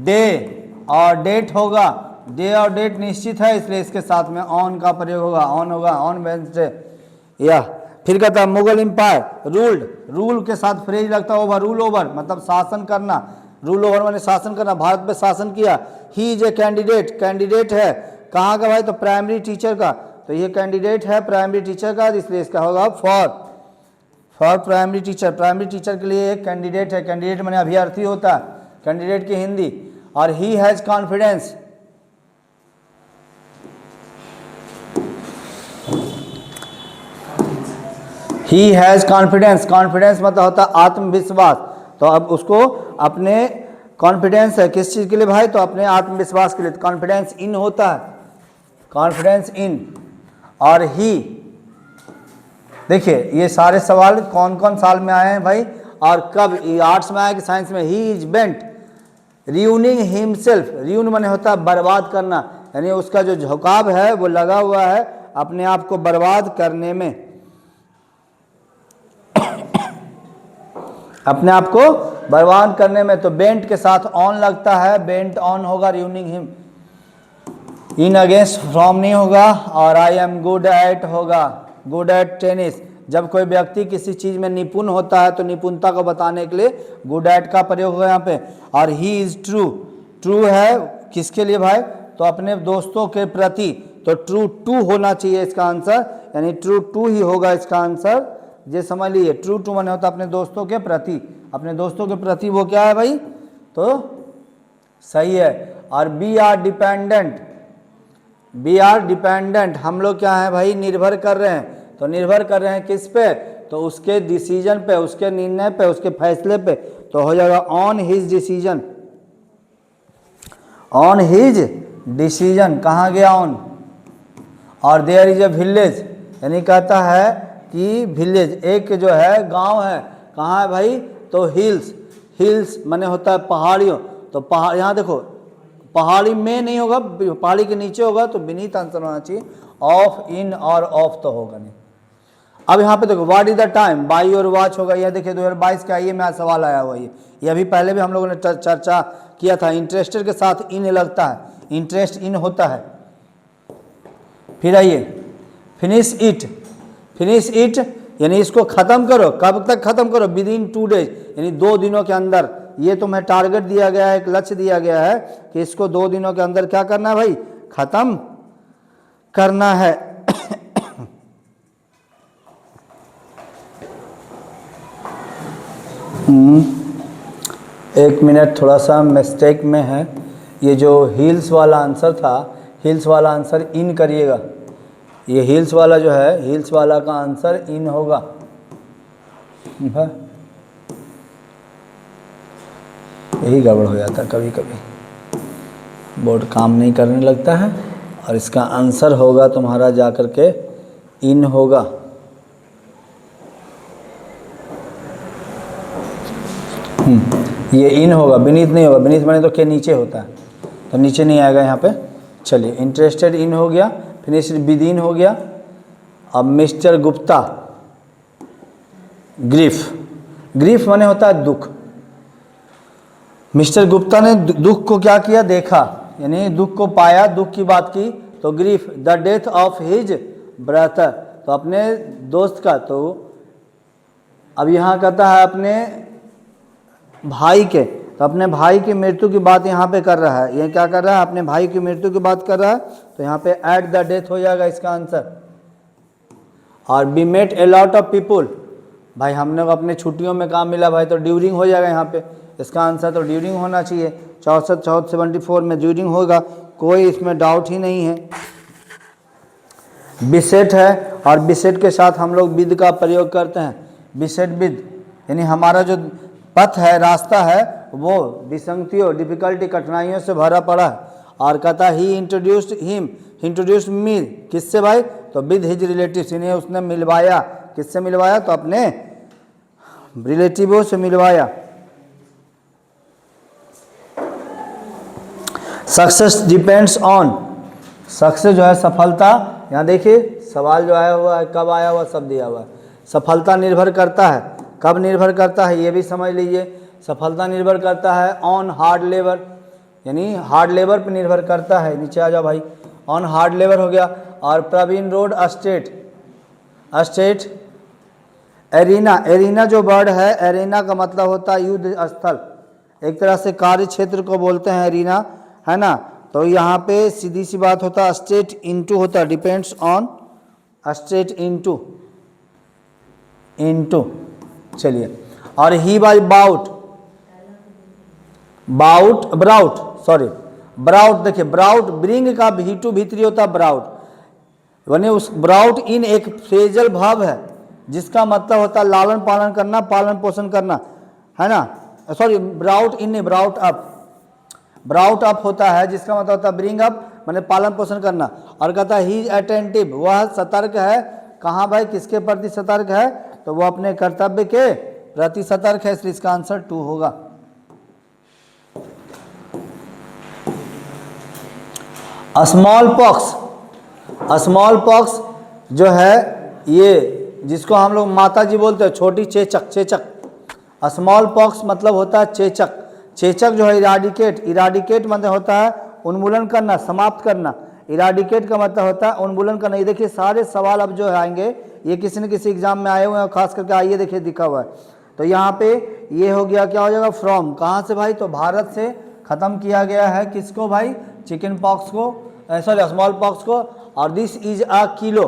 डे और डेट होगा, डे और डेट निश्चित है, इसलिए इसके साथ में ऑन का प्रयोग होगा, ऑन होगा, ऑन वेंसडे। या फिर कहता है मुगल एम्पायर रूल्ड, रूल के साथ फ्रेज लगता है ओवर, रूल ओवर मतलब शासन करना, रूल ओवर मैंने शासन करना, भारत पे शासन किया। He is a candidate, candidate है कहाँ का भाई, तो प्राइमरी टीचर का, तो ये कैंडिडेट है प्राइमरी टीचर का, इसलिए इसका होगा for primary teacher. Primary teacher के लिए एक कैंडिडेट है, कैंडिडेट मैंने अभ्यर्थी होता है, कैंडिडेट की हिंदी। और he has confidence, he has confidence, confidence मतलब होता है आत्मविश्वास। तो अब उसको अपने कॉन्फिडेंस है किस चीज़ के लिए भाई, तो अपने आत्मविश्वास के लिए। कॉन्फिडेंस इन होता है, कॉन्फिडेंस इन। और ही, देखिए ये सारे सवाल कौन कौन साल में आए हैं भाई और कब, ये आर्ट्स में आया कि साइंस में। He is bent ruining himself, ruin माने होता है बर्बाद करना, यानी उसका जो झुकाव है वो लगा हुआ है अपने आप को बर्बाद करने में, अपने आप को बर्बाद करने में। तो बेंट के साथ ऑन लगता है, बेंट ऑन होगा, रियूनिंग हिम। इन अगेंस्ट फ्रॉम नहीं होगा, और आई एम गुड एट होगा, गुड एट टेनिस। जब कोई व्यक्ति किसी चीज़ में निपुण होता है तो निपुणता को बताने के लिए गुड एट का प्रयोग होगा यहाँ पे। और ही इज ट्रू, ट्रू है किसके लिए भाई, तो अपने दोस्तों के प्रति, तो ट्रू टू होना चाहिए इसका आंसर, यानी ट्रू टू ही होगा इसका आंसर, ये समझ लीजिए। ट्रू टू माने होता है अपने दोस्तों के प्रति, अपने दोस्तों के प्रति वो क्या है भाई, तो सही है। और we are dependent, we are dependent, हम लोग क्या है भाई, निर्भर कर रहे हैं। तो निर्भर कर रहे हैं किस पे, तो उसके डिसीजन पे, उसके निर्णय पे, उसके फैसले पे। तो हो जाएगा on his decision, on his decision, कहाँ गया ऑन। और देयर इज ए विलेज, यानी कहता है कि विलेज एक जो है गांव है, कहाँ है भाई, तो हिल्स, हिल्स माने होता है पहाड़ियों। तो पहाड़, यहाँ देखो पहाड़ी में नहीं होगा, पहाड़ी के नीचे होगा, तो बीनीथ आंसर होना चाहिए। ऑफ, इन और ऑफ तो होगा नहीं। अब यहाँ पे देखो what is the time, by और वॉच होगा। यह देखिए 2022 का ये में सवाल आया हुआ है, ये अभी पहले भी हम लोगों ने चर्चा किया था। इंटरेस्टेड के साथ इन लगता है, इंटरेस्ट इन होता है। फिर आइए फिनिश इट, फिनिश इट यानी इसको ख़त्म करो, कब तक ख़त्म करो, विद इन 2 डेज, यानी 2 दिनों के अंदर। ये तुम्हें टारगेट दिया गया है, एक लक्ष्य दिया गया है कि इसको 2 दिनों के अंदर क्या करना है भाई, ख़त्म करना है। एक मिनट, थोड़ा सा मिस्टेक में है, ये जो हिल्स वाला आंसर था, हिल्स वाला आंसर इन करिएगा। ये हिल्स वाला जो है, हिल्स वाला का आंसर इन होगा। यही गड़बड़ हो जाता है कभी कभी, बोर्ड काम नहीं करने लगता है। और इसका आंसर होगा तुम्हारा जा कर के इन होगा। ये इन होगा, बीनीथ नहीं होगा, बीनीथ माने तो के नीचे होता है, तो नीचे नहीं आएगा यहाँ पे। चलिए इंटरेस्टेड इन हो गया, फिनिश विद इन हो गया। अब मिस्टर गुप्ता, ग्रीफ, ग्रीफ माने होता है दुख। मिस्टर गुप्ता ने दुख को क्या किया, देखा, यानी दुख को पाया, दुख की बात की। तो grief the death of his brother, तो अपने दोस्त का। तो अब यहाँ कहता है अपने भाई के, तो अपने भाई की मृत्यु की बात यहाँ पे कर रहा है। ये क्या कर रहा है, अपने भाई की मृत्यु की बात कर रहा है, तो यहाँ पे एट द डेथ हो जाएगा इसका आंसर। और we met a lot of people, भाई हमने अपने छुट्टियों में काम मिला भाई, तो ड्यूरिंग हो जाएगा यहाँ पे इसका आंसर, तो ड्यूरिंग होना चाहिए। 74 में ड्यूरिंग होगा, कोई इसमें डाउट ही नहीं है। बिसेट है, और बिसेट के साथ हम लोग विद का प्रयोग करते हैं। बिसेट विद यानी हमारा जो पथ है, रास्ता है, वो विसंगतियों, डिफिकल्टी, कठिनाइयों से भरा पड़ा है। और कहता ही इंट्रोड्यूस्ड हिम, इंट्रोड्यूस्ड मी, किससे भाई, तो विद हिज रिलेटिव्स, इन्हें उसने मिलवाया, किससे मिलवाया, तो अपने रिलेटिवों से मिलवाया। सक्सेस डिपेंड्स ऑन, सक्सेस जो है सफलता, यहाँ देखिए सवाल जो आया हुआ है, कब आया हुआ, सब दिया हुआ है। सफलता निर्भर करता है, कब निर्भर करता है ये भी समझ लीजिए। सफलता निर्भर करता है ऑन हार्ड लेबर, यानी हार्ड लेबर पे निर्भर करता है। नीचे आ जाओ भाई, ऑन हार्ड लेबर हो गया। और Praveen road estate, estate arena, arena जो वर्ड है, एरिना का मतलब होता है युद्ध स्थल, एक तरह से कार्य क्षेत्र को बोलते हैं एरिना, है ना। तो यहाँ पे सीधी सी बात होता है स्ट्रेट इनटू होता है, depends on straight into, into. चलिए, और he was bout, bout brought, sorry brought, देखिए ब्राउट ब्रिंग का भीटू भीतरी होता है ब्राउट, यानी उस ब्राउट इन एक फ्रेजल भाव है जिसका मतलब होता है लालन पालन करना, पालन पोषण करना, है ना। सॉरी ब्राउट इन, ब्राउट अप, ब्राउट अप होता है जिसका मतलब होता है ब्रिंग अप, माने पालन पोषण करना। और कहता है ही इज अटेंटिव, वह सतर्क है, कहाँ भाई, किसके प्रति सतर्क है, तो वह अपने कर्तव्य के प्रति सतर्क है, इसलिए इसका आंसर 2 होगा। स्मॉल पॉक्स, स्मॉल पॉक्स जो है ये जिसको हम लोग माता जी बोलते हैं छोटी चेचक, चेचक, स्मॉल पॉक्स मतलब होता है चेचक। चेचक जो है इराडिकेट, इराडिकेट मतलब होता है उन्मूलन करना, समाप्त करना, इराडिकेट का मतलब होता है उन्मूलन करना। ये देखिए सारे सवाल अब जो है आएंगे ये किसी न किसी एग्जाम में आए हुए हैं, खास करके आइए देखिए दिखा हुआ है। तो यहाँ पे ये हो गया, क्या हो जाएगा, फ्रॉम, कहाँ से भाई, तो भारत से ख़त्म किया गया है किसको भाई, चिकन पॉक्स को, सॉरी स्मॉल पॉक्स को। और this is a kilo,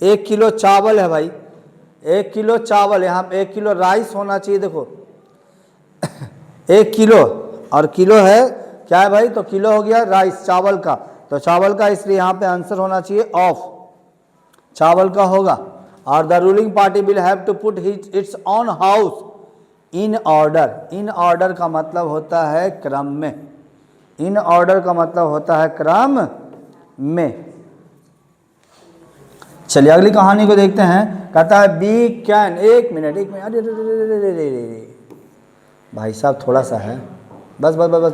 1 kilo चावल है भाई, 1 किलो चावल, यहाँ पे 1 किलो राइस होना चाहिए, देखो 1 किलो, और किलो है क्या है भाई, तो किलो हो गया राइस चावल का, तो चावल का, इसलिए यहाँ पे आंसर होना चाहिए ऑफ, चावल का होगा। और the ruling party will have to put its on house in order, in order का मतलब होता है क्रम में, इन ऑर्डर का मतलब होता है क्रम में। चलिए अगली कहानी को देखते हैं। कहता है बी कैन, एक मिनट, अरे भाई साहब थोड़ा सा है, बस बस बस बस,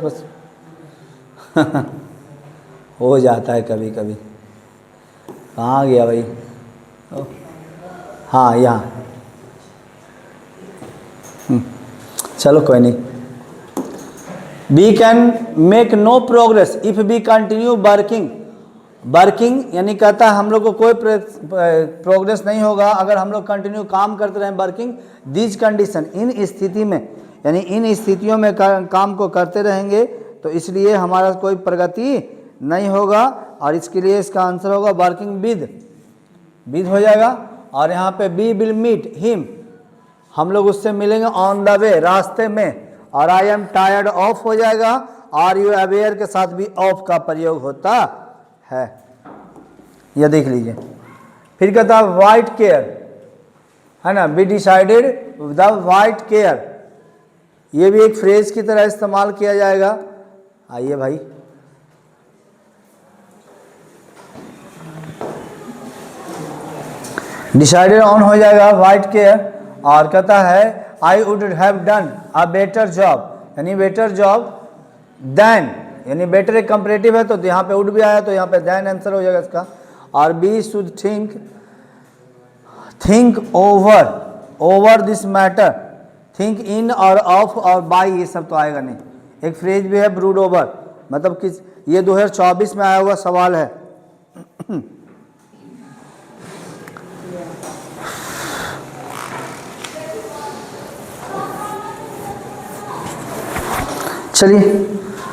बस। हो जाता है कभी कभी। कहाँ गया भाई, हाँ यहाँ, चलो कोई नहीं। We can make no progress if we continue working, working यानी कहता है हम लोग को कोई प्रोग्रेस नहीं होगा अगर हम लोग कंटिन्यू काम करते रहें, वर्किंग दिस कंडीशन, इन स्थिति में, यानी इन स्थितियों में काम को करते रहेंगे तो इसलिए हमारा कोई प्रगति नहीं होगा। और इसके लिए इसका आंसर होगा वर्किंग विद, विद हो जाएगा। और यहाँ पे वी विल मीट हिम, हम लोग उससे मिलेंगे ऑन द वे, रास्ते में। और आई एम टायर्ड ऑफ हो जाएगा, आर यू अवेयर के साथ भी ऑफ का प्रयोग होता है, यह देख लीजिए। फिर कहता है वाइट केयर, है ना, be decided the white care, ये भी एक फ्रेज की तरह इस्तेमाल किया जाएगा। आइए भाई, डिसाइडेड ऑन हो जाएगा वाइट केयर। और कहता है I would have done a better job, यानी बेटर जॉब देन, यानी बेटर एक कंपैरेटिव है तो यहाँ पे वुड भी आया तो यहाँ पे देन आंसर हो जाएगा इसका। और we should think, think over, over this matter, think in और ऑफ और बाय, ये सब तो आएगा नहीं। एक फ्रेज भी है ब्रूड ओवर, मतलब किस, ये 2024 में आया हुआ सवाल है। चलिए,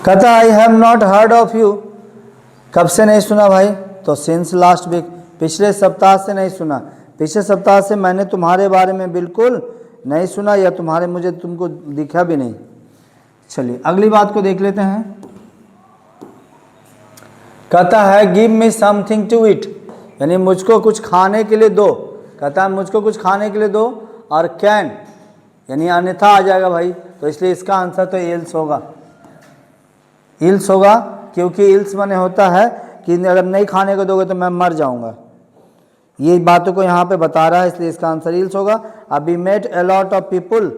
कहता I have not heard of you, कब से नहीं सुना भाई, तो सिंस लास्ट वीक, पिछले सप्ताह से नहीं सुना, पिछले सप्ताह से मैंने तुम्हारे बारे में बिल्कुल नहीं सुना, या तुम्हारे मुझे तुमको दिखा भी नहीं। चलिए अगली बात को देख लेते हैं। कहता है give me something to eat, यानी मुझको कुछ खाने के लिए दो, कहता है मुझको कुछ खाने के लिए दो। और कैन यानी अन्यथा आ जाएगा भाई, तो इसलिए इसका आंसर तो इल्स होगा, इल्स होगा, क्योंकि इल्स माने होता है कि अगर नहीं खाने को दोगे तो मैं मर जाऊंगा, ये बातों को यहाँ पे बता रहा है, इसलिए इसका आंसर इल्स होगा। अब we met a lot of people,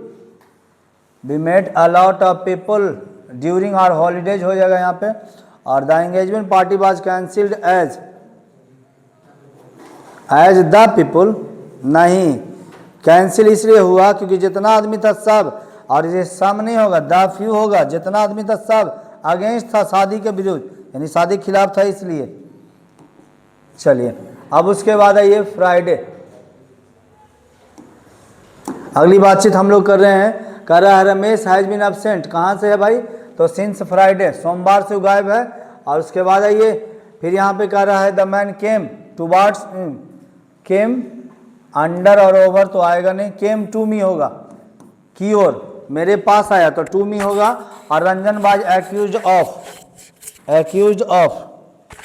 we met a lot of people during our holidays हो जाएगा यहाँ पे। और the engagement party was cancelled as, as the people नहीं, कैंसिल इसलिए हुआ क्योंकि जितना आदमी था सब, और ये सम नहीं होगा, द फ्यू होगा, जितना आदमी था सब अगेंस्ट था, शादी के विरुद्ध, यानी शादी के खिलाफ था इसलिए। चलिए अब उसके बाद आइए फ्राइडे, अगली बातचीत हम लोग कर रहे हैं, कह रहा है रमेश हैज बीन एब्सेंट, कहाँ से है भाई, तो सिंस फ्राइडे, सोमवार से गायब है। और उसके बाद आइए फिर यहाँ पे कह रहा है the man came towards, came under और ओवर तो आएगा नहीं, केम टू मी होगा, की ओर मेरे पास आया तो टू मी होगा। और Ranjan was accused of, accused of,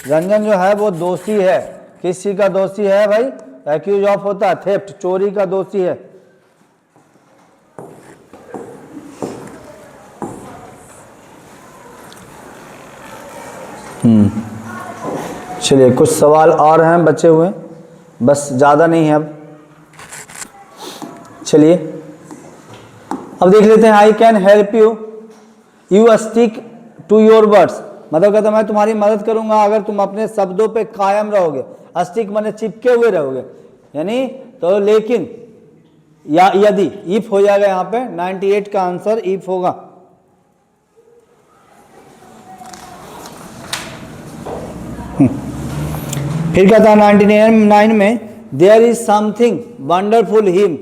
Ranjan जो है वो दोषी है, किस चीज का दोषी है भाई, एक्यूज ऑफ होता है थेफ्ट, चोरी का दोषी है। चलिए कुछ सवाल और हैं बचे हुए, बस ज़्यादा नहीं है अब। चलिए अब देख लेते हैं, I can help you, you stick to your words, मतलब कहता मैं तुम्हारी मदद करूंगा अगर तुम अपने शब्दों पे कायम रहोगे। स्टिक माने चिपके हुए रहोगे, यानी तो लेकिन या यदि, इफ हो जाएगा यहाँ पे, 98 का आंसर इफ होगा। फिर कहता है 99 में, there is something wonderful him,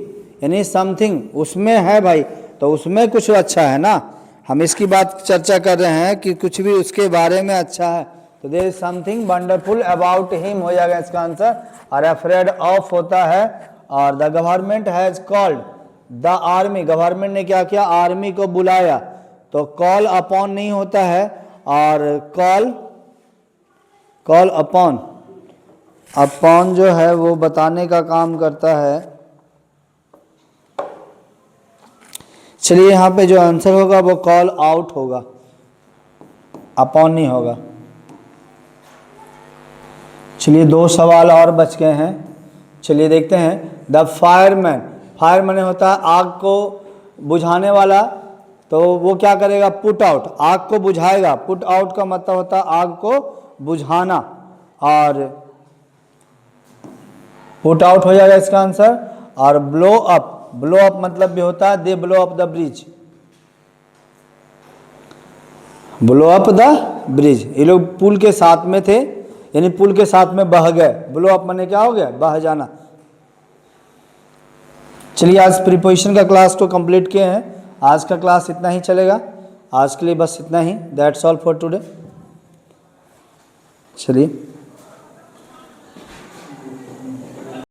यानी समथिंग उसमें है भाई, तो उसमें कुछ अच्छा है ना, हम इसकी बात चर्चा कर रहे हैं कि कुछ भी उसके बारे में अच्छा है, तो there is something wonderful about him हो जाएगा इसका आंसर। और अफ्रेड ऑफ होता है। और the government has called the army, government ने क्या किया, आर्मी को बुलाया, तो कॉल अपॉन नहीं होता है, और कॉल अपॉन, अपॉन जो है वो बताने का काम करता है। चलिए यहाँ पे जो आंसर होगा वो कॉल आउट होगा, अपॉन नहीं होगा। चलिए 2 सवाल और बच गए हैं, चलिए देखते हैं। द फायरमैन, फायरमैन होता है आग को बुझाने वाला, तो वो क्या करेगा, पुट आउट, आग को बुझाएगा, पुट आउट का मतलब होता है आग को बुझाना, और पुट आउट हो जाएगा इसका आंसर। और ब्लो अप, ब्लो अप मतलब भी होता है they blow up the bridge, blow up the bridge, ये लोग पुल के साथ में थे, यानी पुल के साथ में बह गए, ब्लो अप माने क्या हो गया, बह जाना। चलिए आज प्रीपोजिशन का क्लास को कंप्लीट किए हैं, आज का क्लास इतना ही चलेगा, आज के लिए बस इतना ही, दैट्स ऑल फॉर टुडे। चलिए।